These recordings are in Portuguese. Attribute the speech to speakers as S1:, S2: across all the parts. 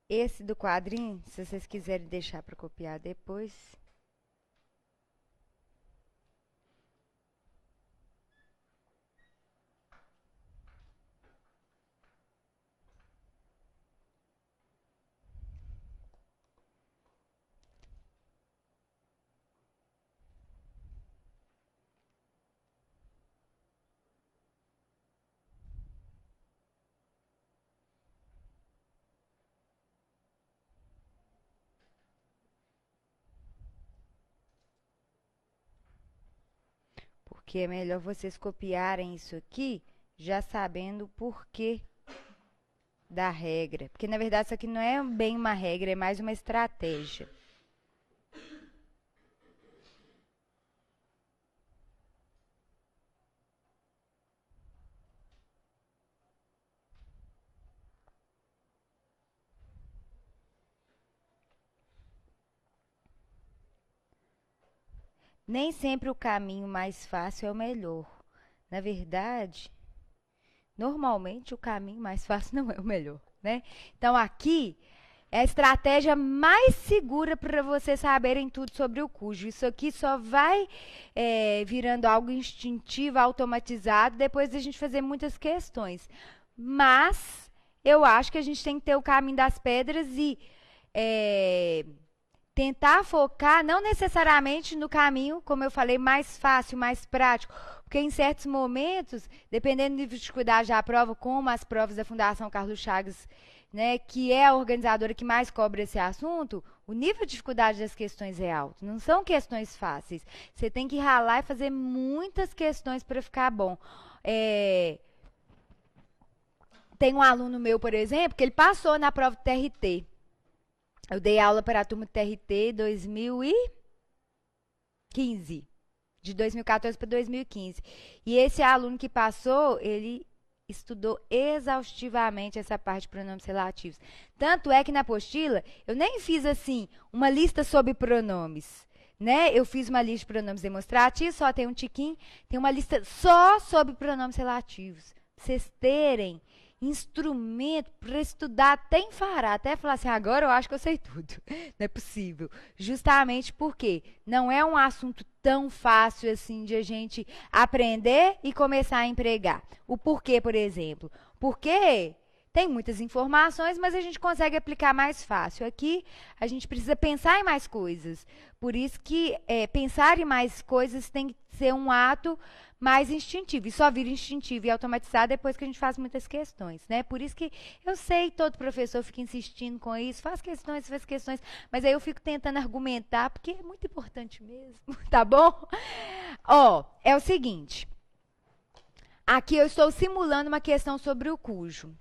S1: Esse do quadrinho, se vocês quiserem deixar para copiar depois. Porque é melhor vocês copiarem isso aqui, já sabendo o porquê da regra. Porque na verdade isso aqui não é bem uma regra, é mais uma estratégia. Nem sempre o caminho mais fácil é o melhor. Na verdade, normalmente o caminho mais fácil não é o melhor, né? Então aqui é a estratégia mais segura para vocês saberem tudo sobre o cujo. Isso aqui só vai virando algo instintivo, automatizado, depois da gente fazer muitas questões. Mas eu acho que a gente tem que ter o caminho das pedras e tentar focar não necessariamente no caminho, como eu falei, mais fácil, mais prático, porque em certos momentos, dependendo do nível de dificuldade da prova, como as provas da Fundação Carlos Chagas, né, que é a organizadora que mais cobre esse assunto, o nível de dificuldade das questões é alto. Não são questões fáceis. Você tem que ralar e fazer muitas questões para ficar bom. Tem um aluno meu, por exemplo, que ele passou na prova do TRT. Eu dei aula para a turma do TRT 2015, de 2014 para 2015. E esse aluno que passou, ele estudou exaustivamente essa parte de pronomes relativos. Tanto é que na apostila, eu nem fiz assim, uma lista sobre pronomes. Né? Eu fiz uma lista de pronomes demonstrativos, só tem um tiquinho, tem uma lista só sobre pronomes relativos. Pra vocês terem instrumento para estudar até enfarar, até falar assim, agora eu acho que eu sei tudo. Não é possível. Justamente porque não é um assunto tão fácil assim de a gente aprender e começar a empregar. O porquê, por exemplo. Porque tem muitas informações, mas a gente consegue aplicar mais fácil. Aqui a gente precisa pensar em mais coisas. Por isso que pensar em mais coisas tem que ser um ato mais instintivo. E só vira instintivo e automatizado depois que a gente faz muitas questões, né? Por isso que eu sei, todo professor fica insistindo com isso, faz questões, mas aí eu fico tentando argumentar, porque é muito importante mesmo, tá bom? Ó, é o seguinte. Aqui eu estou simulando uma questão sobre o cujo.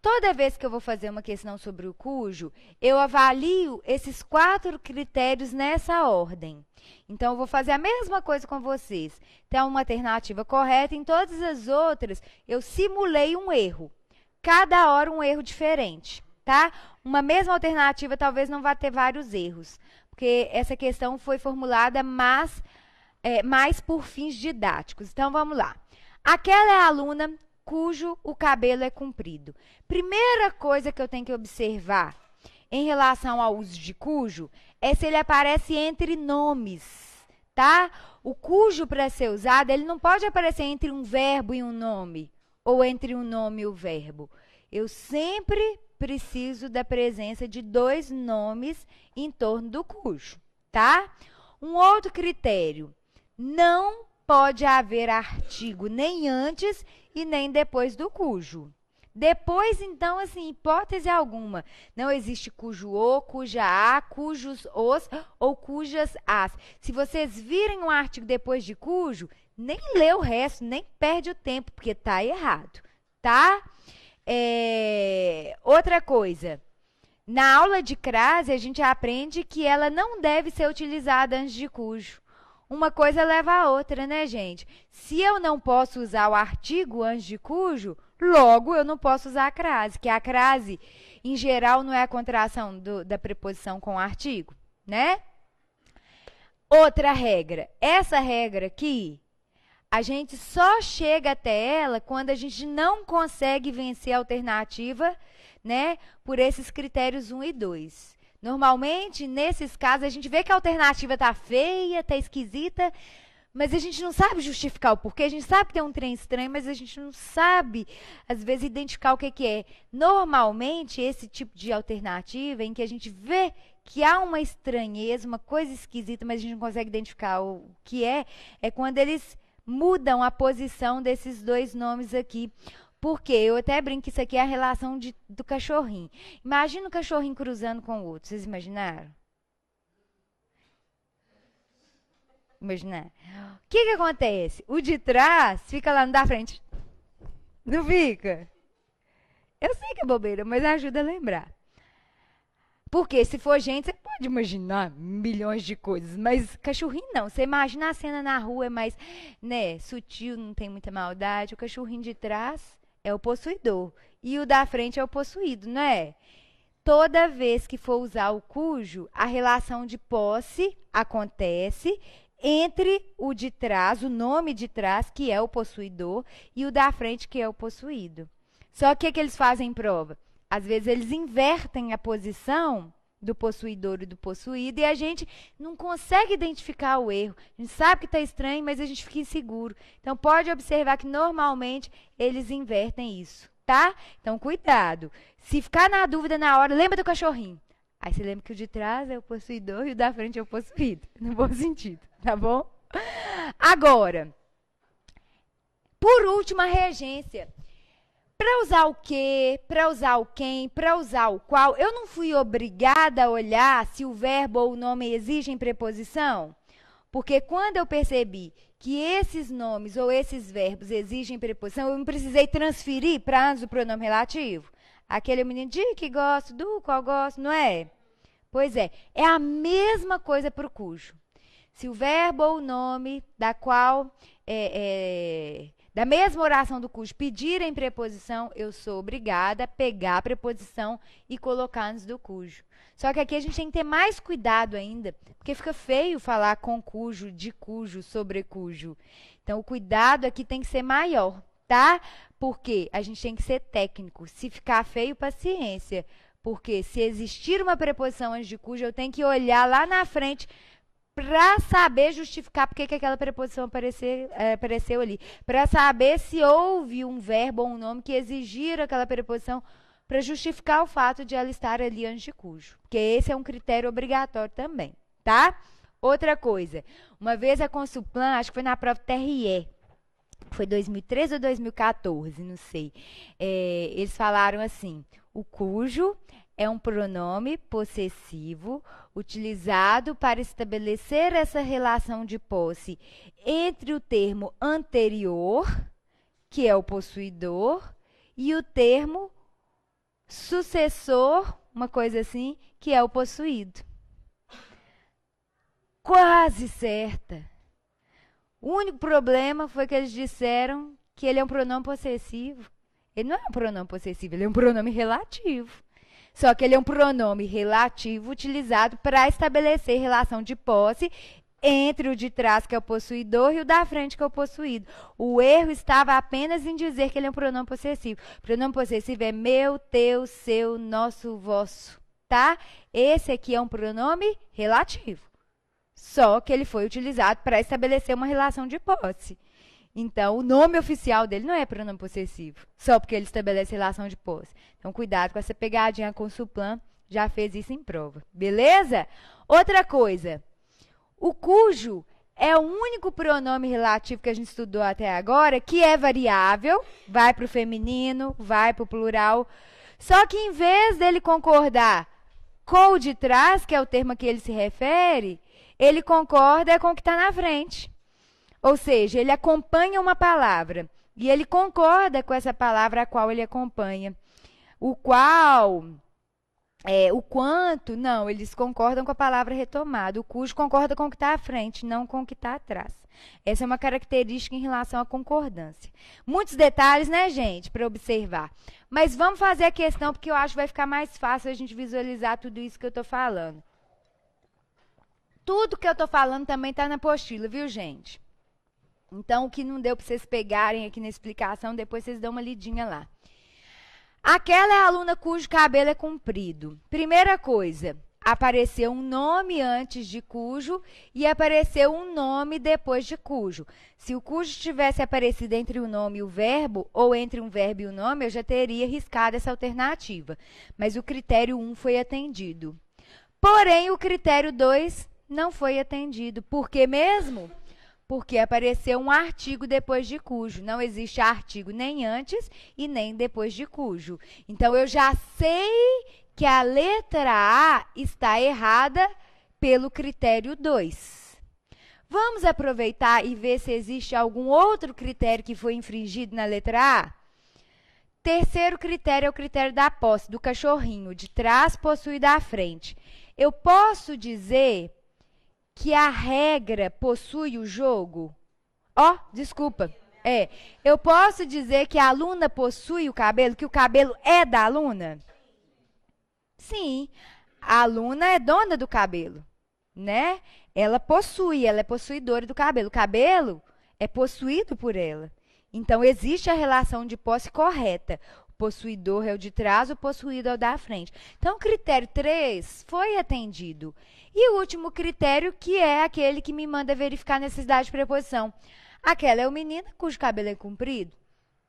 S1: Toda vez que eu vou fazer uma questão sobre o cujo, eu avalio esses 4 critérios nessa ordem. Então, eu vou fazer a mesma coisa com vocês. Tem uma alternativa correta, em todas as outras, eu simulei um erro. Cada hora um erro diferente, tá? Uma mesma alternativa talvez não vá ter vários erros, porque essa questão foi formulada mais por fins didáticos. Então, vamos lá. Aquela é a aluna cujo o cabelo é comprido. Primeira coisa que eu tenho que observar em relação ao uso de cujo é se ele aparece entre nomes, tá? O cujo, para ser usado, ele não pode aparecer entre um verbo e um nome, ou entre um nome e o verbo. Eu sempre preciso da presença de 2 nomes em torno do cujo, tá? Um outro critério, não pode haver artigo nem antes e nem depois do cujo. Depois, então, assim, hipótese alguma, não existe cujo o, cuja a, cujos os ou cujas as. Se vocês virem um artigo depois de cujo, nem lê o resto, nem perde o tempo, porque tá errado, tá? Outra coisa, na aula de crase, a gente aprende que ela não deve ser utilizada antes de cujo. Uma coisa leva a outra, né, gente? Se eu não posso usar o artigo antes de cujo, logo eu não posso usar a crase, que a crase, em geral, não é a contração da preposição com o artigo, né? Outra regra. Essa regra aqui, A gente só chega até ela quando a gente não consegue vencer a alternativa, né, por esses critérios 1 e 2. Normalmente, nesses casos, a gente vê que a alternativa está feia, está esquisita, mas a gente não sabe justificar o porquê. A gente sabe que tem um trem estranho, mas a gente não sabe, às vezes, identificar o que, que é. Normalmente, esse tipo de alternativa em que a gente vê que há uma estranheza, uma coisa esquisita, mas a gente não consegue identificar o que é quando eles mudam a posição desses dois nomes aqui. Porque eu até brinco que isso aqui é a relação do cachorrinho. Imagina o cachorrinho cruzando com o outro. Vocês imaginaram? Imaginar. O que acontece? O de trás fica lá no da frente. Não fica? Eu sei que é bobeira, mas ajuda a lembrar. Porque se for gente, você pode imaginar milhões de coisas, mas cachorrinho não. Você imagina a cena na rua, é mais, né, sutil, não tem muita maldade. O cachorrinho de trás é o possuidor e o da frente é o possuído, não é? Toda vez que for usar o cujo, a relação de posse acontece entre o de trás, o nome de trás, que é o possuidor, e o da frente, que é o possuído. Só que o que eles fazem em prova? Às vezes eles invertem a posição do possuidor e do possuído e a gente não consegue identificar o erro. A gente sabe que está estranho, mas a gente fica inseguro. Então pode observar que normalmente eles invertem isso, tá? Então cuidado. Se ficar na dúvida na hora, lembra do cachorrinho. Aí você lembra que o de trás é o possuidor e o da frente é o possuído. No bom sentido, tá bom? Agora, por último, a regência. Para usar o que, para usar o quem, para usar o qual, eu não fui obrigada a olhar se o verbo ou o nome exigem preposição? Porque quando eu percebi que esses nomes ou esses verbos exigem preposição, eu não precisei transferir para antes do pronome relativo. Aquele menino de que gosto, do qual gosto, não é? Pois é a mesma coisa para o cujo. Se o verbo ou o nome da qual da mesma oração do cujo pedirem preposição, eu sou obrigada a pegar a preposição e colocar antes do cujo. Só que aqui a gente tem que ter mais cuidado ainda, porque fica feio falar com cujo, de cujo, sobre cujo. Então, o cuidado aqui tem que ser maior, tá? Porque a gente tem que ser técnico. Se ficar feio, paciência. Porque se existir uma preposição antes de cujo, eu tenho que olhar lá na frente para saber justificar porque que aquela preposição apareceu ali. Para saber se houve um verbo ou um nome que exigiram aquela preposição para justificar o fato de ela estar ali antes de cujo. Porque esse é um critério obrigatório também, tá? Outra coisa. Uma vez a Consulplan, acho que foi na prova TRE, foi 2013 ou 2014, não sei. Eles falaram assim, o cujo é um pronome possessivo utilizado para estabelecer essa relação de posse entre o termo anterior, que é o possuidor, e o termo sucessor, uma coisa assim, que é o possuído. Quase certa. O único problema foi que eles disseram que ele é um pronome possessivo. Ele não é um pronome possessivo, ele é um pronome relativo. Só que ele é um pronome relativo utilizado para estabelecer relação de posse entre o de trás, que é o possuidor, e o da frente, que é o possuído. O erro estava apenas em dizer que ele é um pronome possessivo. O pronome possessivo é meu, teu, seu, nosso, vosso, tá? Esse aqui é um pronome relativo. Só que ele foi utilizado para estabelecer uma relação de posse. Então, o nome oficial dele não é pronome possessivo, só porque ele estabelece relação de posse. Então, cuidado com essa pegadinha. A Consulplan já fez isso em prova. Beleza? Outra coisa. O cujo é o único pronome relativo que a gente estudou até agora que é variável, vai para o feminino, vai para o plural. Só que em vez dele concordar com o de trás, que é o termo a que ele se refere, ele concorda com o que está na frente. Ou seja, ele acompanha uma palavra e ele concorda com essa palavra a qual ele acompanha. O qual, o quanto, não, eles concordam com a palavra retomada. O cujo concorda com o que está à frente, não com o que está atrás. Essa é uma característica em relação à concordância. Muitos detalhes, né, gente, para observar. Mas vamos fazer a questão, porque eu acho que vai ficar mais fácil a gente visualizar tudo isso que eu estou falando. Tudo que eu estou falando também está na apostila, viu, gente? Então, o que não deu para vocês pegarem aqui na explicação, depois vocês dão uma lidinha lá. Aquela é a aluna cujo cabelo é comprido. Primeira coisa, apareceu um nome antes de cujo e apareceu um nome depois de cujo. Se o cujo tivesse aparecido entre o nome e o verbo, ou entre um verbo e o nome, eu já teria riscado essa alternativa. Mas o critério 1 foi atendido. Porém, o critério 2 não foi atendido. Por que mesmo? Porque apareceu um artigo depois de cujo. Não existe artigo nem antes e nem depois de cujo. Então, eu já sei que a letra A está errada pelo critério 2. Vamos aproveitar e ver se existe algum outro critério que foi infringido na letra A? Terceiro critério é o critério da posse, do cachorrinho, de trás possui da frente. Eu posso dizer que a regra possui o jogo? Desculpa. Eu posso dizer que a aluna possui o cabelo, que o cabelo é da aluna? Sim, a aluna é dona do cabelo, né? Ela possui, ela é possuidora do cabelo. O cabelo é possuído por ela. Então, existe a relação de posse correta. O possuidor é o de trás, o possuído é o da frente. Então, o critério 3 foi atendido. E o último critério, que é aquele que me manda verificar a necessidade de preposição. Aquela é o menino cujo cabelo é comprido.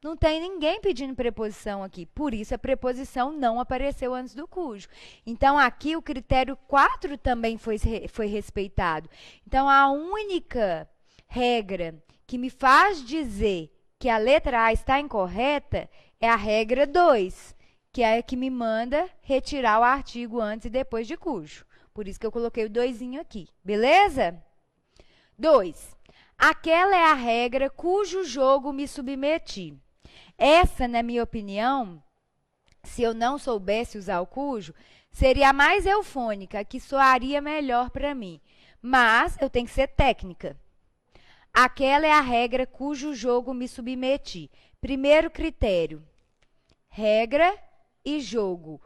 S1: Não tem ninguém pedindo preposição aqui. Por isso, a preposição não apareceu antes do cujo. Então, aqui o critério 4 também foi respeitado. Então, a única regra que me faz dizer que a letra A está incorreta é a regra 2, que é a que me manda retirar o artigo antes e depois de cujo. Por isso que eu coloquei o 2zinho aqui. Beleza? 2. Aquela é a regra cujo jogo me submeti. Essa, na minha opinião, se eu não soubesse usar o cujo, seria a mais eufônica, que soaria melhor para mim. Mas eu tenho que ser técnica. Aquela é a regra cujo jogo me submeti. Primeiro critério, regra e jogo.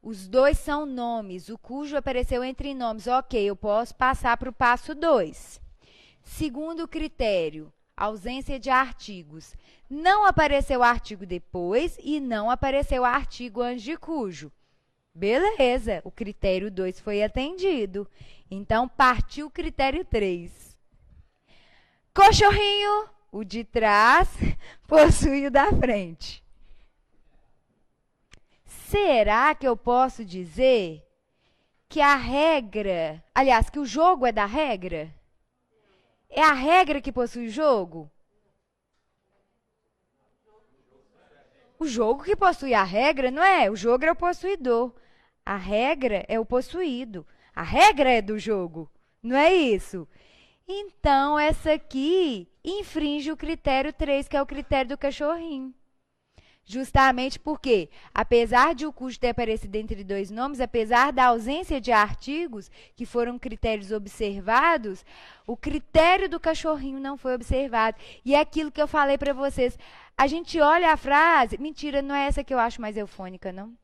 S1: Os dois são nomes, o cujo apareceu entre nomes. Ok, eu posso passar para o passo 2. Segundo critério, ausência de artigos. Não apareceu artigo depois e não apareceu artigo antes de cujo. Beleza, o critério 2 foi atendido. Então, partiu o critério 3. Cachorrinho, o de trás possui o da frente. Será que eu posso dizer que a regra, aliás, que o jogo é da regra? É a regra que possui o jogo? O jogo que possui a regra, não é? O jogo é o possuidor. A regra é o possuído. A regra é do jogo. Não é isso? Então, essa aqui infringe o critério 3, que é o critério do cachorrinho. Justamente porque, apesar de o cujo ter aparecido entre dois nomes, apesar da ausência de artigos, que foram critérios observados, o critério do cachorrinho não foi observado. E é aquilo que eu falei para vocês. A gente olha a frase... Mentira, não é essa que eu acho mais eufônica, não?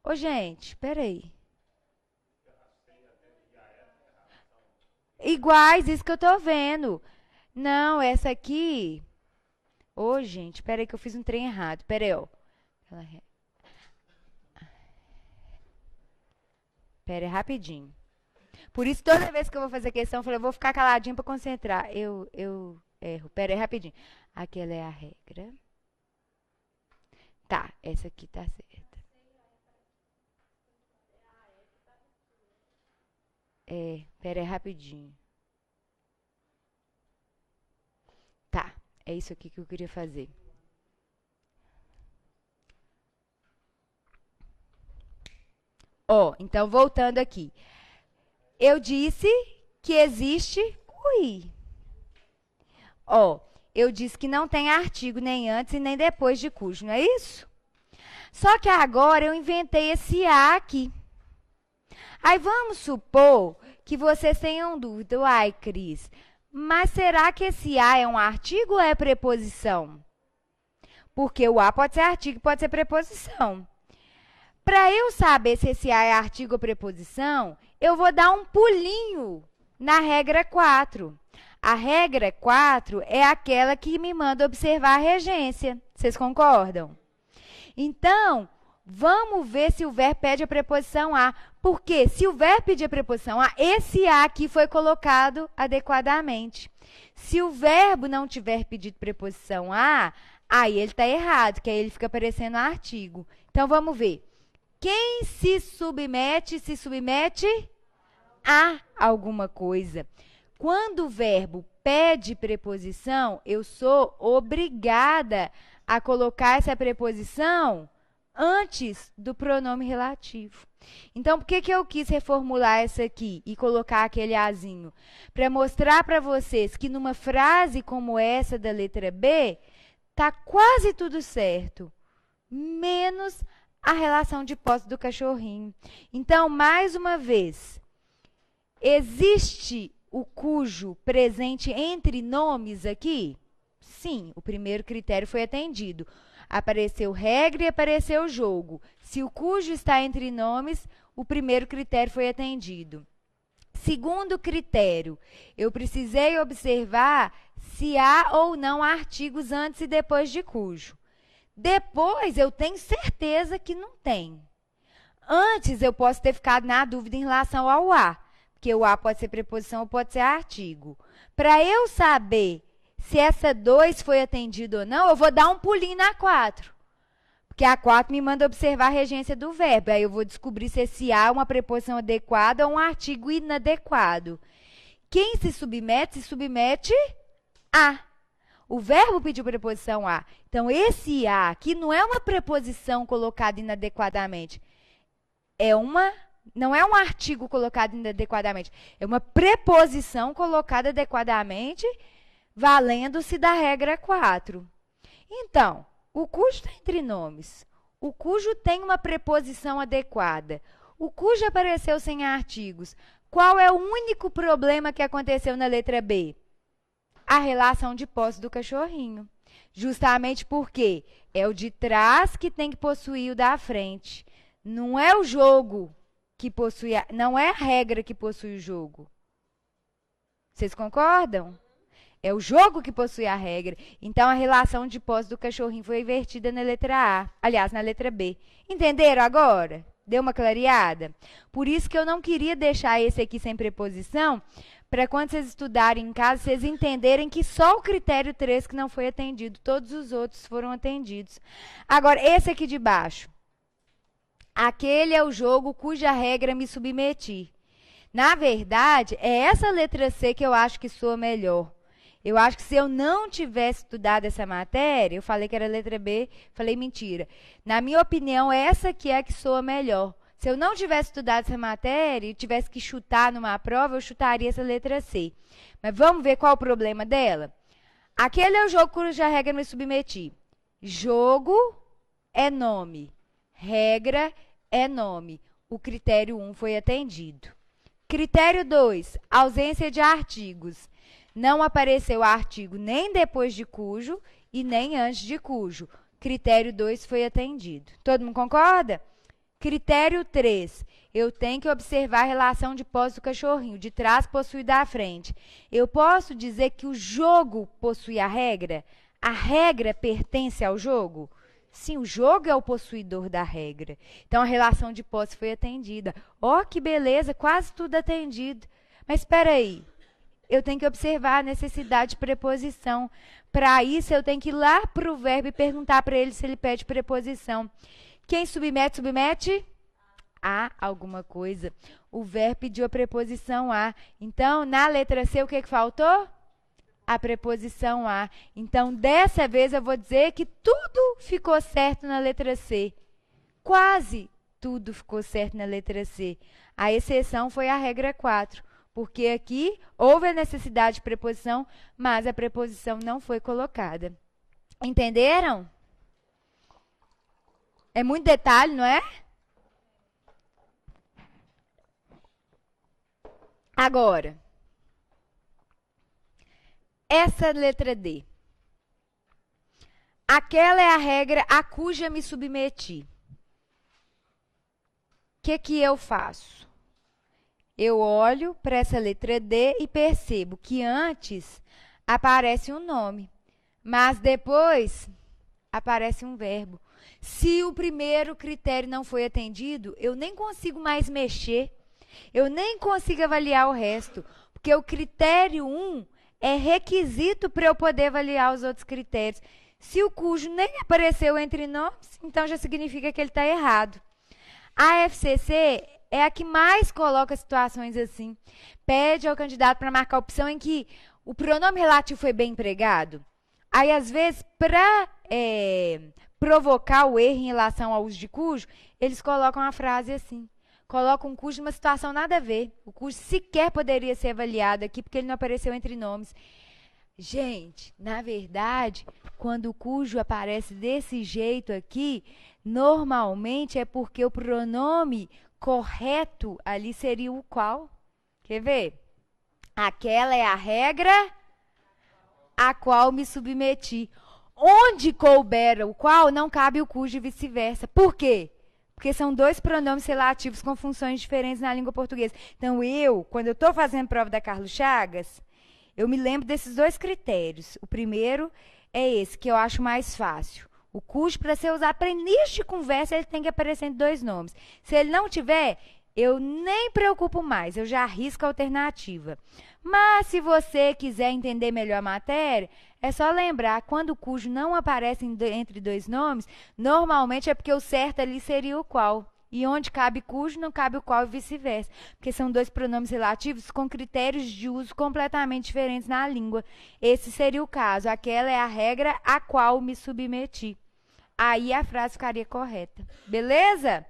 S1: Ô, gente, peraí. Iguais, isso que eu tô vendo. Não, essa aqui... Ô, gente, peraí que eu fiz um trem errado. Peraí, ó. Peraí, rapidinho. Por isso, toda vez que eu vou fazer questão, eu falei, eu vou ficar caladinho para concentrar. Eu erro. Peraí, rapidinho. Aquela é a regra. Tá, essa aqui tá certa. Peraí, rapidinho. Tá, é isso aqui que eu queria fazer. Ó, então, voltando aqui. Eu disse que existe... Ui! Ó, eu disse que não tem artigo nem antes e nem depois de cujo, não é isso? Só que agora eu inventei esse A aqui. Aí vamos supor que vocês tenham dúvida. Uai, Cris, mas será que esse A é um artigo ou é preposição? Porque o A pode ser artigo e pode ser preposição. Para eu saber se esse A é artigo ou preposição, eu vou dar um pulinho Na regra 4. A regra 4 é aquela que me manda observar a regência. Vocês concordam? Então, vamos ver se o verbo pede a preposição a. Porque se o verbo pedir a preposição a, esse a aqui foi colocado adequadamente. Se o verbo não tiver pedido preposição a, aí ele está errado, que aí ele fica parecendo artigo. Então, vamos ver. Quem se submete a alguma coisa. Quando o verbo pede preposição, eu sou obrigada a colocar essa preposição antes do pronome relativo. Então, por que eu quis reformular essa aqui e colocar aquele azinho? Para mostrar para vocês que numa frase como essa da letra B, tá quase tudo certo, menos a relação de posse do cachorrinho. Então, mais uma vez, existe o cujo presente entre nomes aqui? Sim, o primeiro critério foi atendido. Apareceu regra e apareceu jogo. Se o cujo está entre nomes, o primeiro critério foi atendido. Segundo critério, eu precisei observar se há ou não artigos antes e depois de cujo. Depois, eu tenho certeza que não tem. Antes, eu posso ter ficado na dúvida em relação ao a, porque o a pode ser preposição ou pode ser artigo. Para eu saber se essa 2 foi atendida ou não, eu vou dar um pulinho na 4. Porque a 4 me manda observar a regência do verbo. Aí eu vou descobrir se esse a é uma preposição adequada ou um artigo inadequado. Quem se submete a. O verbo pediu preposição a. Então, esse a aqui não é uma preposição colocada inadequadamente. Não é um artigo colocado inadequadamente. É uma preposição colocada adequadamente, valendo-se da regra 4. Então, o cujo está entre nomes. O cujo tem uma preposição adequada. O cujo apareceu sem artigos. Qual é o único problema que aconteceu na letra B? A relação de posse do cachorrinho. Justamente porque é o de trás que tem que possuir o da frente. Não é o jogo que possui, não é a regra que possui o jogo. Vocês concordam? É o jogo que possui a regra. Então, a relação de posse do cachorrinho foi invertida na letra A. Aliás, na letra B. Entenderam agora? Deu uma clareada? Por isso que eu não queria deixar esse aqui sem preposição, para quando vocês estudarem em casa, vocês entenderem que só o critério 3 que não foi atendido. Todos os outros foram atendidos. Agora, esse aqui de baixo. Aquele é o jogo cuja regra me submeti. Na verdade, é essa letra C que eu acho que soa melhor. Eu acho que se eu não tivesse estudado essa matéria, eu falei que era letra B, falei mentira. Na minha opinião, essa aqui é a que soa melhor. Se eu não tivesse estudado essa matéria e tivesse que chutar numa prova, eu chutaria essa letra C. Mas vamos ver qual o problema dela? Aquele é o jogo cuja regra me submeti. Jogo é nome. Regra é nome. O critério 1 foi atendido. Critério 2, ausência de artigos. Não apareceu artigo nem depois de cujo e nem antes de cujo. Critério 2 foi atendido. Todo mundo concorda? Critério 3, eu tenho que observar a relação de posse do cachorrinho. De trás possui da frente. Eu posso dizer que o jogo possui a regra? A regra pertence ao jogo? Sim, o jogo é o possuidor da regra. Então, a relação de posse foi atendida. Ó, que beleza, quase tudo atendido. Mas espera aí, eu tenho que observar a necessidade de preposição. Para isso, eu tenho que ir lá para o verbo e perguntar para ele se ele pede preposição. Quem submete a alguma coisa. O verbo pediu a preposição a. Então, na letra C, o que faltou? A preposição a. Então, dessa vez, eu vou dizer que tudo ficou certo na letra C. Quase tudo ficou certo na letra C. A exceção foi a regra 4, porque aqui houve a necessidade de preposição, mas a preposição não foi colocada. Entenderam? É muito detalhe, não é? Agora, essa letra D. Aquela é a regra a cuja me submeti. O que eu faço? Eu olho para essa letra D e percebo que antes aparece um nome, mas depois aparece um verbo. Se o primeiro critério não foi atendido, eu nem consigo mais mexer, eu nem consigo avaliar o resto, porque o critério 1 é requisito para eu poder avaliar os outros critérios. Se o cujo nem apareceu entre nomes, então já significa que ele está errado. A FCC é a que mais coloca situações assim. Pede ao candidato para marcar a opção em que o pronome relativo foi bem empregado. Aí, às vezes, para provocar o erro em relação ao uso de cujo, eles colocam a frase assim. Colocam um cujo numa situação nada a ver. O cujo sequer poderia ser avaliado aqui porque ele não apareceu entre nomes. Gente, na verdade, quando o cujo aparece desse jeito aqui, normalmente é porque o pronome correto ali seria o qual? Quer ver? Aquela é a regra a qual me submeti. Onde couber o qual, não cabe o cujo e vice-versa. Por quê? Porque são dois pronomes relativos com funções diferentes na língua portuguesa. Então, quando eu estou fazendo prova da Carlos Chagas, eu me lembro desses dois critérios. O primeiro é esse, que eu acho mais fácil. O cujo, para ser usado para início de conversa, ele tem que aparecer em dois nomes. Se ele não tiver, eu nem preocupo mais, eu já arrisco a alternativa. Mas, se você quiser entender melhor a matéria, é só lembrar, quando o cujo não aparece entre dois nomes, normalmente é porque o certo ali seria o qual. E onde cabe cujo, não cabe o qual e vice-versa. Porque são dois pronomes relativos com critérios de uso completamente diferentes na língua. Esse seria o caso. Aquela é a regra a qual me submeti. Aí a frase ficaria correta. Beleza?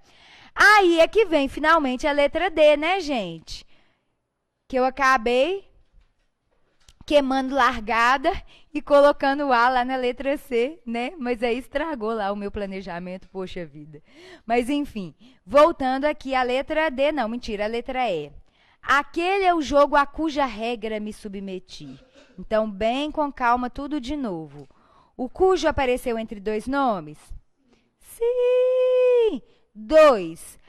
S1: Aí é que vem, finalmente, a letra D, né, gente? Que eu acabei queimando largada e colocando o A lá na letra C, né? Mas aí estragou lá o meu planejamento, poxa vida. Mas, enfim, voltando aqui, a letra D, não, mentira, a letra E. Aquele é o jogo a cuja regra me submeti. Então, bem com calma, tudo de novo. O cujo apareceu entre dois nomes? Sim! 2.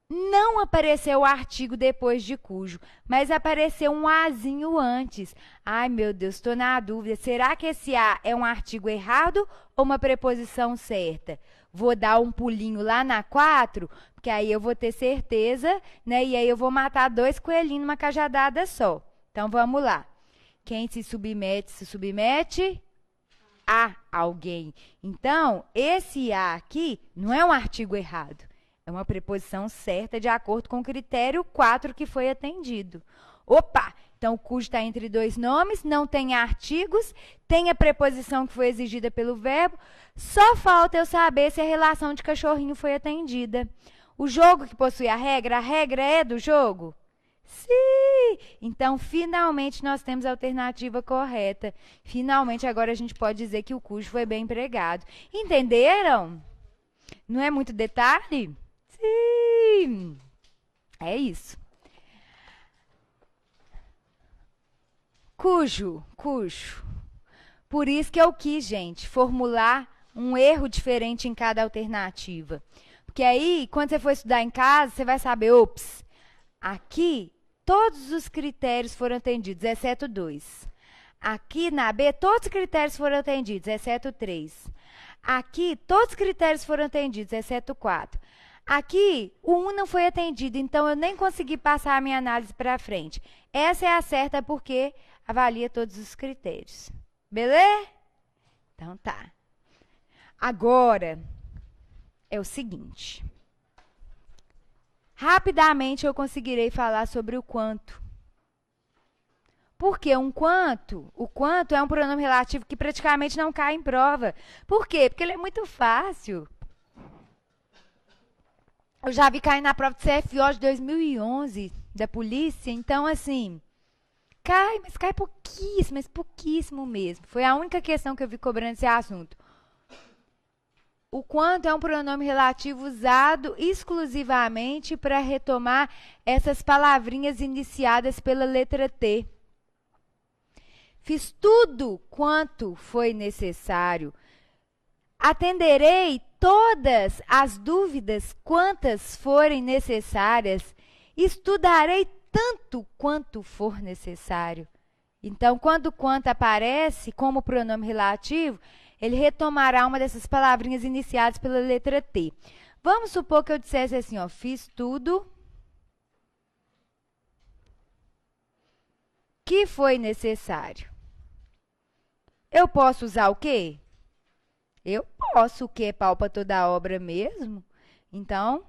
S1: Não apareceu o artigo depois de cujo, mas apareceu um azinho antes. Ai, meu Deus, estou na dúvida. Será que esse a é um artigo errado ou uma preposição certa? Vou dar um pulinho lá na 4, porque aí eu vou ter certeza, né? E aí eu vou matar dois coelhinhos numa cajadada só. Então, vamos lá. Quem se submete a alguém. Então, esse a aqui não é um artigo errado. É uma preposição certa de acordo com o critério 4 que foi atendido. Opa! Então, o cujo está entre dois nomes, não tem artigos, tem a preposição que foi exigida pelo verbo. Só falta eu saber se a relação de cachorrinho foi atendida. O jogo que possui a regra é do jogo? Sim! Então, finalmente, nós temos a alternativa correta. Finalmente, agora a gente pode dizer que o cujo foi bem empregado. Entenderam? Não é muito detalhe? Sim! É isso. Cujo. Por isso que eu quis, gente, formular um erro diferente em cada alternativa. Porque aí, quando você for estudar em casa, você vai saber, ops, aqui todos os critérios foram atendidos, exceto 2. Aqui na B, todos os critérios foram atendidos, exceto 3. Aqui, todos os critérios foram atendidos, exceto 4. Aqui, o 1 não foi atendido, então eu nem consegui passar a minha análise para frente. Essa é a certa porque avalia todos os critérios. Beleza? Então tá. Agora, é o seguinte. Rapidamente eu conseguirei falar sobre o quanto. Porque o quanto é um pronome relativo que praticamente não cai em prova. Por quê? Porque ele é muito fácil. Eu já vi cair na prova de CFO de 2011, da polícia. Então, assim, cai, mas cai pouquíssimo, mas pouquíssimo mesmo. Foi a única questão que eu vi cobrando esse assunto. O quanto é um pronome relativo usado exclusivamente para retomar essas palavrinhas iniciadas pela letra T. Fiz tudo quanto foi necessário. Atenderei todas as dúvidas quantas forem necessárias. Estudarei tanto quanto for necessário. Então, quando quanto aparece como pronome relativo, ele retomará uma dessas palavrinhas iniciadas pela letra T. Vamos supor que eu dissesse assim, ó, fiz tudo que foi necessário. Eu posso usar o quê? Eu posso, o que é pau para toda a obra mesmo. Então,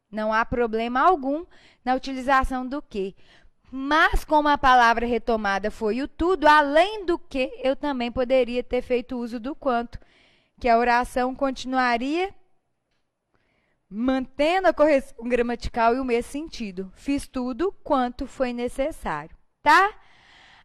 S1: não há problema algum na utilização do que. Mas, como a palavra retomada foi o tudo, além do que, eu também poderia ter feito uso do quanto, que a oração continuaria mantendo a correção gramatical e o mesmo sentido. Fiz tudo quanto foi necessário, tá?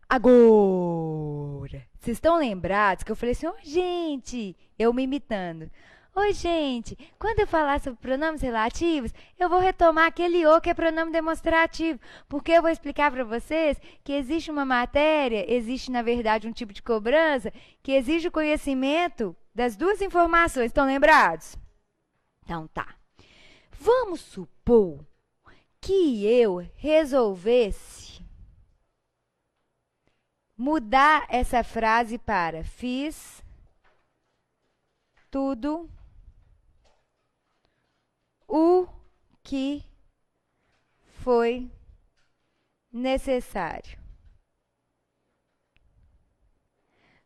S1: Agora, vocês estão lembrados que eu falei assim, ô, gente, eu me imitando. Oi, gente, quando eu falar sobre pronomes relativos, eu vou retomar aquele o que é pronome demonstrativo, porque eu vou explicar para vocês que existe uma matéria, existe, na verdade, um tipo de cobrança que exige o conhecimento das duas informações. Estão lembrados? Então, tá. Vamos supor que eu resolvesse mudar essa frase para fiz tudo o que foi necessário.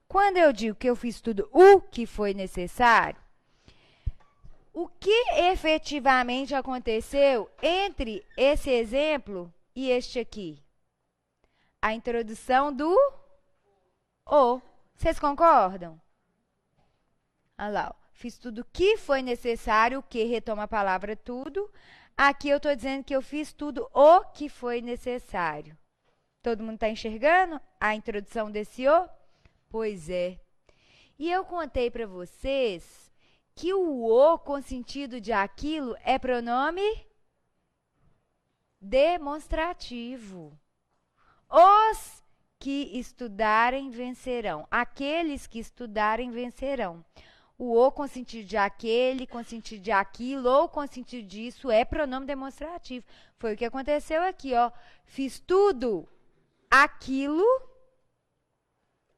S1: Quando eu digo que eu fiz tudo o que foi necessário, o que efetivamente aconteceu entre esse exemplo e este aqui? A introdução do o. Vocês concordam? Olha lá, ó. Fiz tudo o que foi necessário, o que retoma a palavra tudo. Aqui eu estou dizendo que eu fiz tudo o que foi necessário. Todo mundo está enxergando a introdução desse o? Pois é. E eu contei para vocês que o o com sentido de aquilo é pronome demonstrativo. Os que estudarem vencerão. Aqueles que estudarem vencerão. O o com sentido de aquele, com sentido de aquilo ou com sentido disso é pronome demonstrativo. Foi o que aconteceu aqui, ó. Fiz tudo aquilo,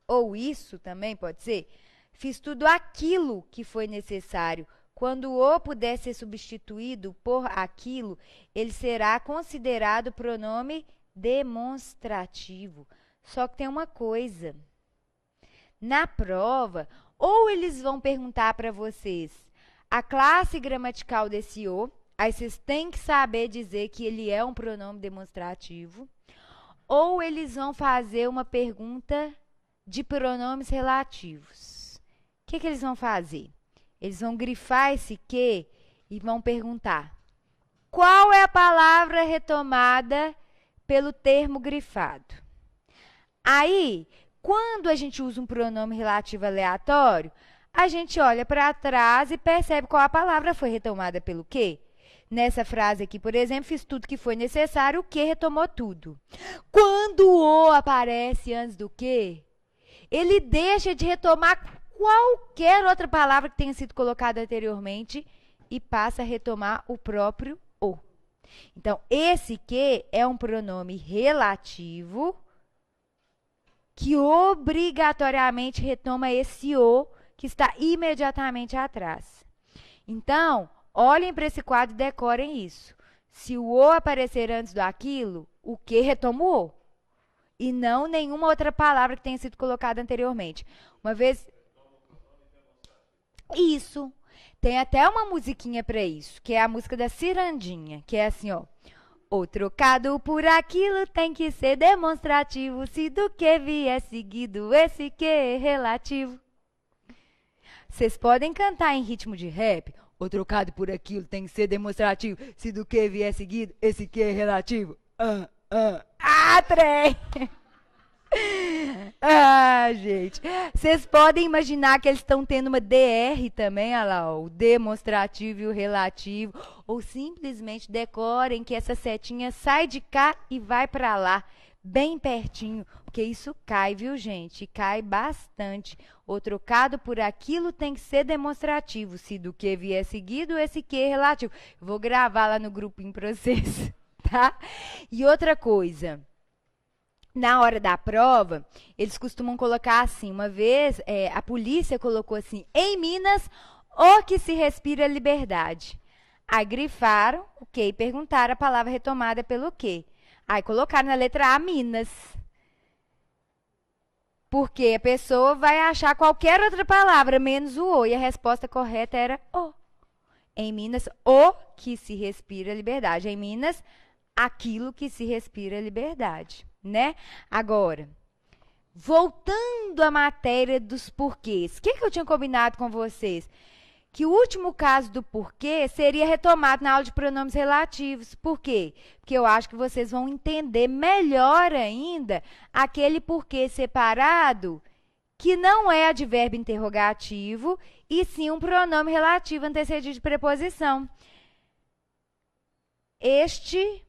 S1: ou isso também pode ser. Fiz tudo aquilo que foi necessário. Quando o o puder ser substituído por aquilo, ele será considerado pronome demonstrativo. Só que tem uma coisa. Na prova, ou eles vão perguntar para vocês a classe gramatical desse o, aí vocês têm que saber dizer que ele é um pronome demonstrativo, ou eles vão fazer uma pergunta de pronomes relativos. O que eles vão fazer? Eles vão grifar esse que e vão perguntar qual é a palavra retomada pelo termo grifado. Aí, quando a gente usa um pronome relativo aleatório, a gente olha para trás e percebe qual a palavra foi retomada pelo que. Nessa frase aqui, por exemplo, fiz tudo que foi necessário, o que retomou tudo. Quando o aparece antes do que, ele deixa de retomar qualquer outra palavra que tenha sido colocada anteriormente e passa a retomar o próprio o. Então, esse que é um pronome relativo que obrigatoriamente retoma esse o que está imediatamente atrás. Então, olhem para esse quadro e decorem isso. Se o o aparecer antes do aquilo, o que retoma o o. E não nenhuma outra palavra que tenha sido colocada anteriormente. Uma vez... Isso. Tem até uma musiquinha para isso, que é a música da Cirandinha, que é assim, ó. O trocado por aquilo tem que ser demonstrativo, se do que vier seguido, esse que é relativo. Vocês podem cantar em ritmo de rap. O trocado por aquilo tem que ser demonstrativo, se do que vier seguido, esse que é relativo. Trem! Gente. Vocês podem imaginar que eles estão tendo uma DR também, olha lá, ó, o demonstrativo e o relativo. Ou simplesmente decorem que essa setinha sai de cá e vai para lá, bem pertinho. Porque isso cai, viu, gente? Cai bastante. O trocado por aquilo tem que ser demonstrativo. Se do que vier seguido, esse que é relativo. Vou gravar lá no grupinho para vocês tá? E outra coisa, na hora da prova, eles costumam colocar assim, uma vez a polícia colocou assim, em Minas, o que se respira é liberdade. Aí grifaram o quê? E perguntaram a palavra retomada pelo quê? Aí colocaram na letra A, Minas. Porque a pessoa vai achar qualquer outra palavra, menos o O. E a resposta correta era O. Em Minas, o que se respira é liberdade. Em Minas, aquilo que se respira é liberdade, né? Agora, voltando à matéria dos porquês. O que eu tinha combinado com vocês? Que o último caso do porquê seria retomado na aula de pronomes relativos. Por quê? Porque eu acho que vocês vão entender melhor ainda aquele porquê separado que não é advérbio interrogativo e sim um pronome relativo antecedido de preposição. Este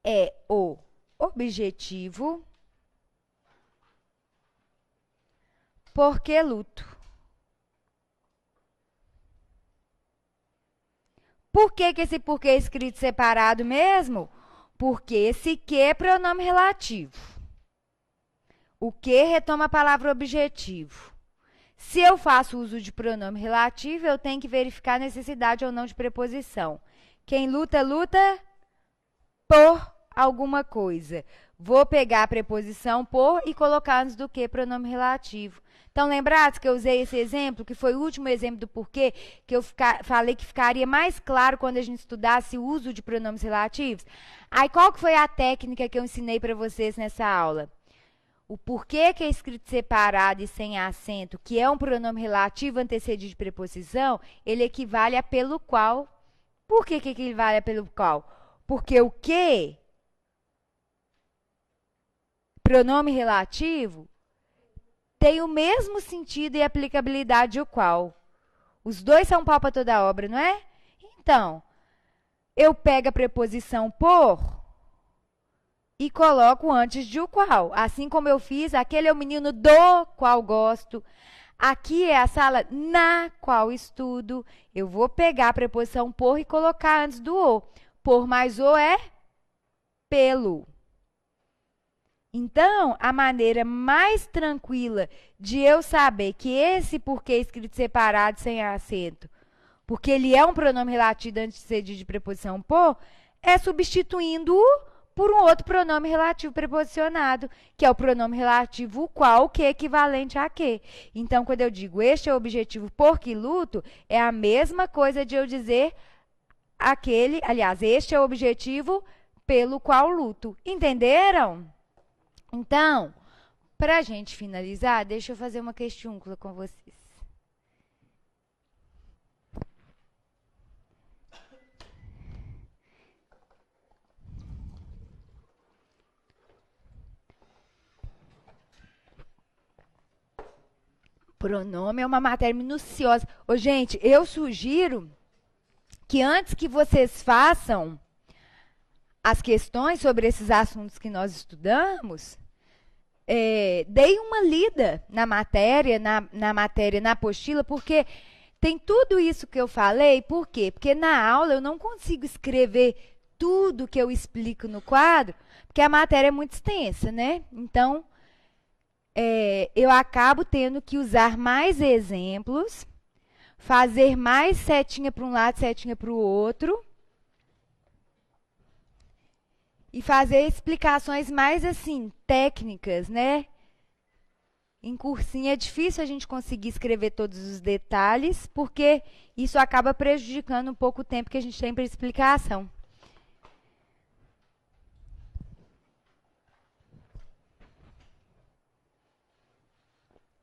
S1: é o objetivo porque luto. Por que esse porquê é escrito separado mesmo? Porque esse que é pronome relativo. O que retoma a palavra objetivo. Se eu faço uso de pronome relativo, eu tenho que verificar a necessidade ou não de preposição. Quem luta, luta por alguma coisa. Vou pegar a preposição por e colocar antes do que pronome relativo. Então, lembrados que eu usei esse exemplo, que foi o último exemplo do porquê, que eu falei que ficaria mais claro quando a gente estudasse o uso de pronomes relativos? Aí, qual que foi a técnica que eu ensinei para vocês nessa aula? O porquê que é escrito separado e sem acento, que é um pronome relativo antecedido de preposição, ele equivale a pelo qual. Por que equivale a pelo qual? Porque o que, pronome relativo, tem o mesmo sentido e aplicabilidade o qual. Os dois são pau para toda obra, não é? Então, eu pego a preposição por e coloco antes de o qual. Assim como eu fiz, aquele é o menino do qual gosto. Aqui é a sala na qual estudo. Eu vou pegar a preposição por e colocar antes do o. Por mais o é pelo. Então, a maneira mais tranquila de eu saber que esse porquê é escrito separado sem acento, porque ele é um pronome relativo antecedido de preposição por, é substituindo-o por um outro pronome relativo preposicionado, que é o pronome relativo o qual, que é equivalente a que. Então, quando eu digo este é o objetivo por que luto, é a mesma coisa de eu dizer aquele, aliás, este é o objetivo pelo qual luto. Entenderam? Então, para a gente finalizar, deixa eu fazer uma questiúncula com vocês. Pronome é uma matéria minuciosa. Ô, gente, eu sugiro que antes que vocês façam as questões sobre esses assuntos que nós estudamos, deem uma lida na matéria, na apostila, porque tem tudo isso que eu falei. Por quê? Porque na aula eu não consigo escrever tudo que eu explico no quadro, porque a matéria é muito extensa, né? Então, eu acabo tendo que usar mais exemplos, fazer mais setinha para um lado, setinha para o outro, e fazer explicações mais, assim, técnicas, né? Em cursinho é difícil a gente conseguir escrever todos os detalhes, porque isso acaba prejudicando um pouco o tempo que a gente tem para explicação.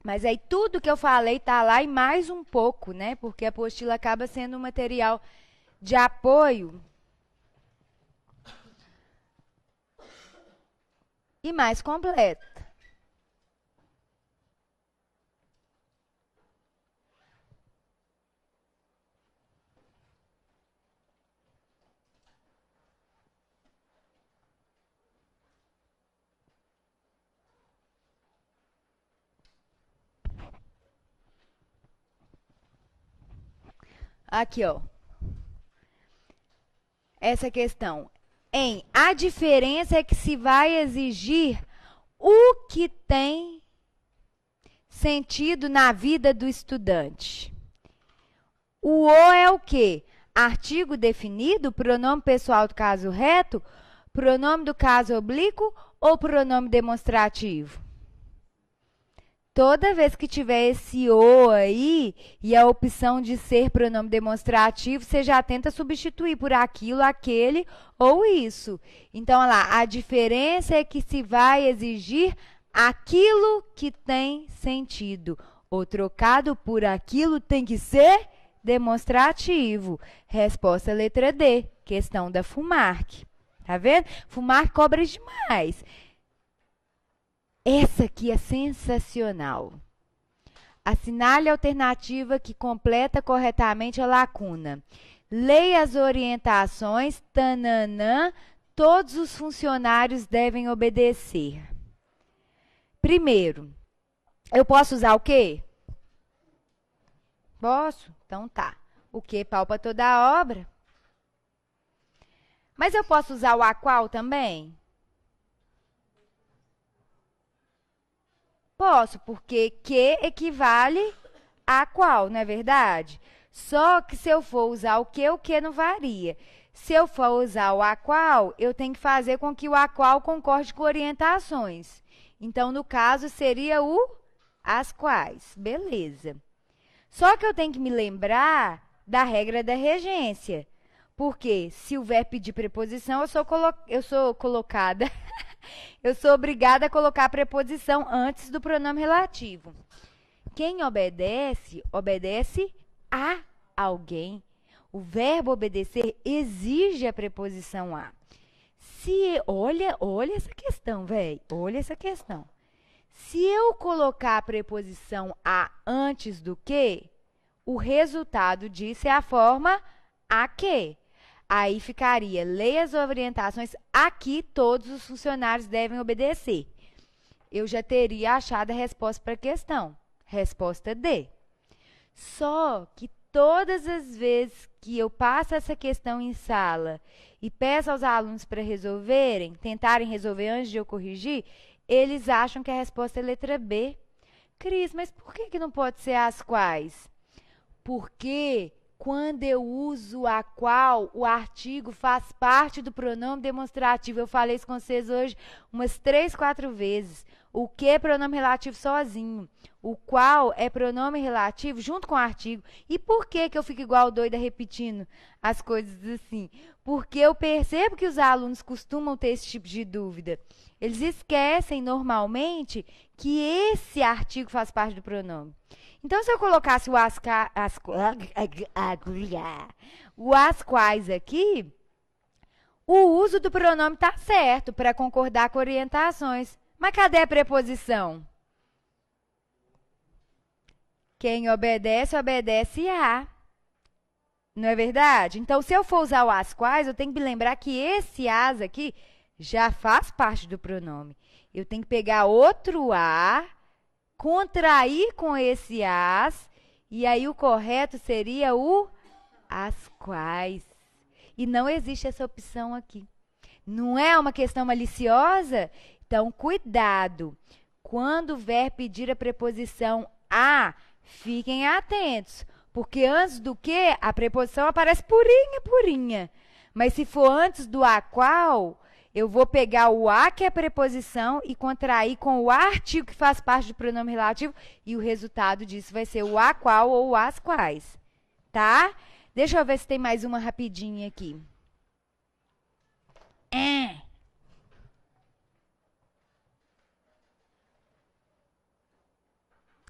S1: Mas aí tudo que eu falei está lá e mais um pouco, né? Porque a apostila acaba sendo um material de apoio e mais completa. Aqui, ó. essa questão em a diferença é que se vai exigir o que tem sentido na vida do estudante. O é o quê? Artigo definido, pronome pessoal do caso reto, pronome do caso oblíquo ou pronome demonstrativo? Toda vez que tiver esse o aí e a opção de ser pronome demonstrativo, você já tenta substituir por aquilo, aquele ou isso. Então, olha lá, a diferença é que se vai exigir aquilo que tem sentido. Ou trocado por aquilo tem que ser demonstrativo. Resposta letra D, questão da FUMARC. Tá vendo? FUMARC cobra demais. Essa aqui é sensacional. Assinale a alternativa que completa corretamente a lacuna. Leia as orientações, tananã, todos os funcionários devem obedecer. Primeiro, eu posso usar o quê? Posso? Então tá. O que palpa toda a obra? Mas eu posso usar o a qual também? Posso, porque que equivale a qual, não é verdade? Só que se eu for usar o que não varia. Se eu for usar o a qual, eu tenho que fazer com que o a qual concorde com orientações. Então, no caso, seria o as quais. Beleza. Só que eu tenho que me lembrar da regra da regência. Porque se o verbo pedir preposição, eu sou colocada... Eu sou obrigada a colocar a preposição antes do pronome relativo. Quem obedece, obedece a alguém. O verbo obedecer exige a preposição a. Olha essa questão, velho. Olha essa questão. Se eu colocar a preposição a antes do que, o resultado disso é a forma a que. Aí ficaria, leia as orientações, aqui todos os funcionários devem obedecer. Eu já teria achado a resposta para a questão. Resposta D. Só que todas as vezes que eu passo essa questão em sala e peço aos alunos para resolverem, tentarem resolver antes de eu corrigir, eles acham que a resposta é letra B. Cris, mas por que não pode ser as quais? Porque... quando eu uso a qual, o artigo faz parte do pronome demonstrativo. Eu falei isso com vocês hoje umas 3, 4 vezes. O que é pronome relativo sozinho. O qual é pronome relativo junto com o artigo. E por que eu fico igual doida repetindo as coisas assim? Porque eu percebo que os alunos costumam ter esse tipo de dúvida. Eles esquecem normalmente que esse artigo faz parte do pronome. Então, se eu colocasse o as quais aqui, o uso do pronome está certo para concordar com orientações. Mas cadê a preposição? Quem obedece, obedece a. Não é verdade? Então, se eu for usar o as quais, eu tenho que me lembrar que esse as aqui já faz parte do pronome. Eu tenho que pegar outro a, contrair com esse as, e aí o correto seria o as quais. E não existe essa opção aqui. Não é uma questão maliciosa? Então, cuidado. Quando o verbo pedir a preposição a, fiquem atentos. Porque antes do que, a preposição aparece purinha, purinha. Mas se for antes do a qual, eu vou pegar o a, que é a preposição, e contrair com o artigo que faz parte do pronome relativo, e o resultado disso vai ser o a qual ou o as quais. Tá? Deixa eu ver se tem mais uma rapidinha aqui.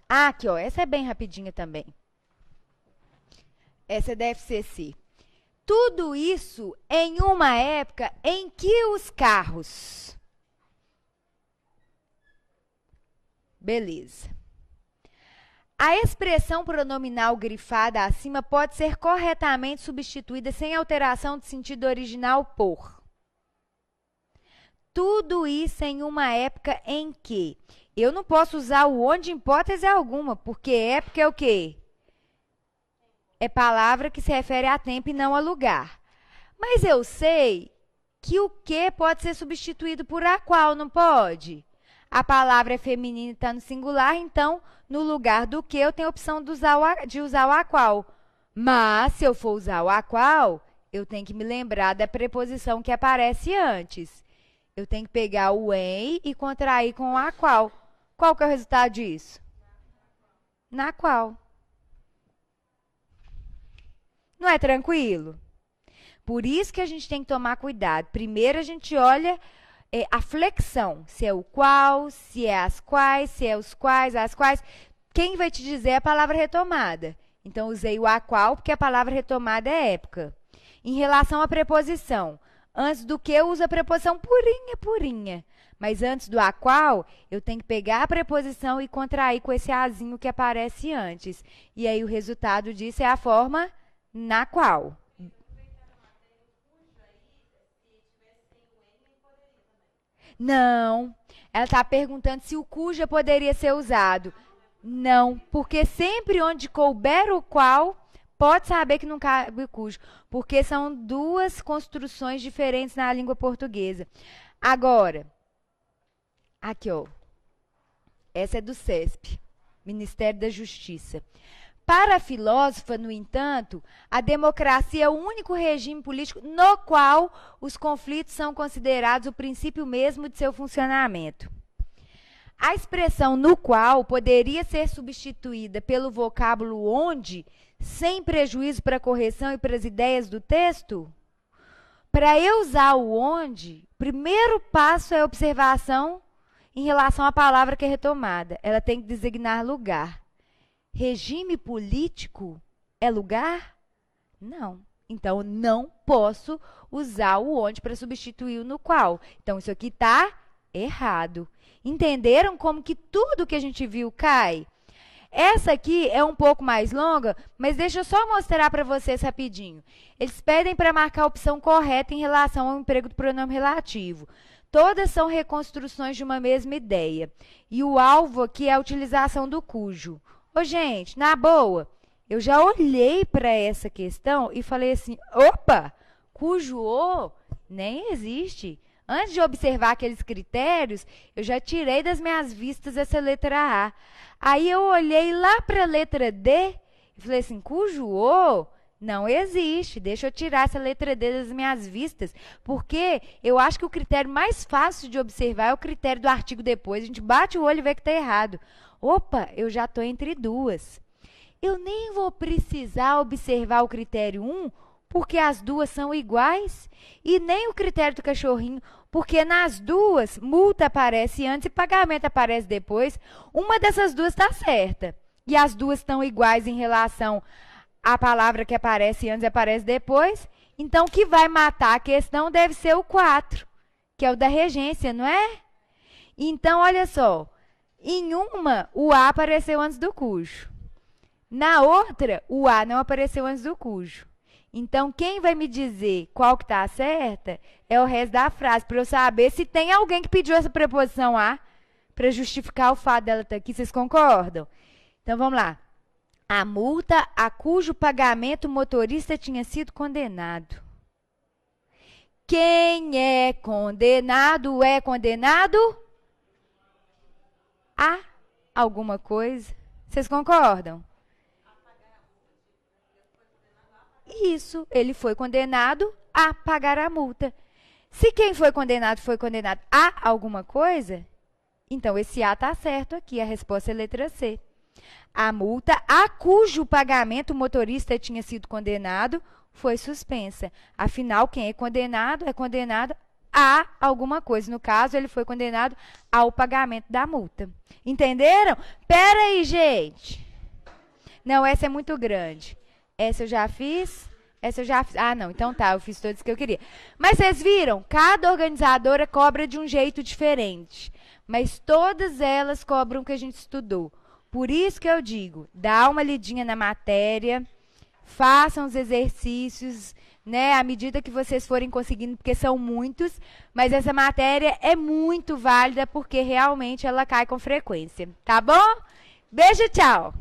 S1: Ah, aqui, ó. Essa é bem rapidinha também. Essa é da FCC. Tudo isso em uma época em que os carros... Beleza. A expressão pronominal grifada acima pode ser corretamente substituída sem alteração de sentido original por. Tudo isso em uma época em que... Eu não posso usar o onde em hipótese alguma, porque época é o quê? É palavra que se refere a tempo e não a lugar. Mas eu sei que o que pode ser substituído por a qual, não pode? A palavra é feminina e está no singular, então, no lugar do que, eu tenho a opção de usar o a qual. Mas, se eu for usar o a qual, eu tenho que me lembrar da preposição que aparece antes. Eu tenho que pegar o em e contrair com o a qual. Qual que é o resultado disso? Na qual. Não é tranquilo? Por isso que a gente tem que tomar cuidado. Primeiro a gente olha a flexão. Se é o qual, se é as quais, se é os quais, as quais. Quem vai te dizer é a palavra retomada. Então, usei o a qual porque a palavra retomada é época. Em relação à preposição, antes do que eu uso a preposição purinha, purinha. Mas antes do a qual, eu tenho que pegar a preposição e contrair com esse azinho que aparece antes. E aí o resultado disso é a forma na qual. Não, ela está perguntando se o cuja poderia ser usado. Não, porque sempre onde couber o qual, pode saber que não cabe o cujo, porque são duas construções diferentes na língua portuguesa. Agora, aqui, ó, essa é do CESP, Ministério da Justiça. Para a filósofa, no entanto, a democracia é o único regime político no qual os conflitos são considerados o princípio mesmo de seu funcionamento. A expressão no qual poderia ser substituída pelo vocábulo onde, sem prejuízo para a correção e para as ideias do texto? Para eu usar o onde, o primeiro passo é a observação em relação à palavra que é retomada. Ela tem que designar lugar. Regime político é lugar? Não. Então, não posso usar o onde para substituir o no qual. Então, isso aqui está errado. Entenderam como que tudo que a gente viu cai? Essa aqui é um pouco mais longa, mas deixa eu só mostrar para vocês rapidinho. Eles pedem para marcar a opção correta em relação ao emprego do pronome relativo. Todas são reconstruções de uma mesma ideia. E o alvo aqui é a utilização do cujo. Ô, gente, na boa, eu já olhei para essa questão e falei assim, opa, cujo o nem existe. Antes de observar aqueles critérios, eu já tirei das minhas vistas essa letra A. Aí eu olhei lá para a letra D e falei assim, cujo o não existe. Deixa eu tirar essa letra D das minhas vistas, porque eu acho que o critério mais fácil de observar é o critério do artigo depois. A gente bate o olho e vê que está errado. Opa, eu já estou entre duas. Eu nem vou precisar observar o critério 1, porque as duas são iguais, e nem o critério do cachorrinho, porque nas duas, multa aparece antes e pagamento aparece depois. Uma dessas duas está certa, e as duas estão iguais em relação à palavra que aparece antes e aparece depois. Então, o que vai matar a questão deve ser o 4, que é o da regência, não é? Então, olha só. Em uma, o A apareceu antes do cujo. Na outra, o A não apareceu antes do cujo. Então, quem vai me dizer qual que está certa é o resto da frase, para eu saber se tem alguém que pediu essa preposição A para justificar o fato dela estar aqui. Vocês concordam? Então, vamos lá. A multa a cujo pagamento o motorista tinha sido condenado. Quem é condenado a alguma coisa. Vocês concordam? Isso, ele foi condenado a pagar a multa. Se quem foi condenado a alguma coisa, então esse A está certo aqui, a resposta é letra C. A multa a cujo pagamento o motorista tinha sido condenado foi suspensa. Afinal, quem é condenado a alguma coisa. No caso, ele foi condenado ao pagamento da multa. Entenderam? Pera aí, gente. Não, essa é muito grande. Essa eu já fiz. Ah, não. Então tá, eu fiz todas que eu queria. Mas vocês viram? Cada organizadora cobra de um jeito diferente. Mas todas elas cobram o que a gente estudou. Por isso que eu digo, dá uma lidinha na matéria, façam os exercícios, né, à medida que vocês forem conseguindo, porque são muitos, mas essa matéria é muito válida porque realmente ela cai com frequência, tá bom? Beijo, tchau!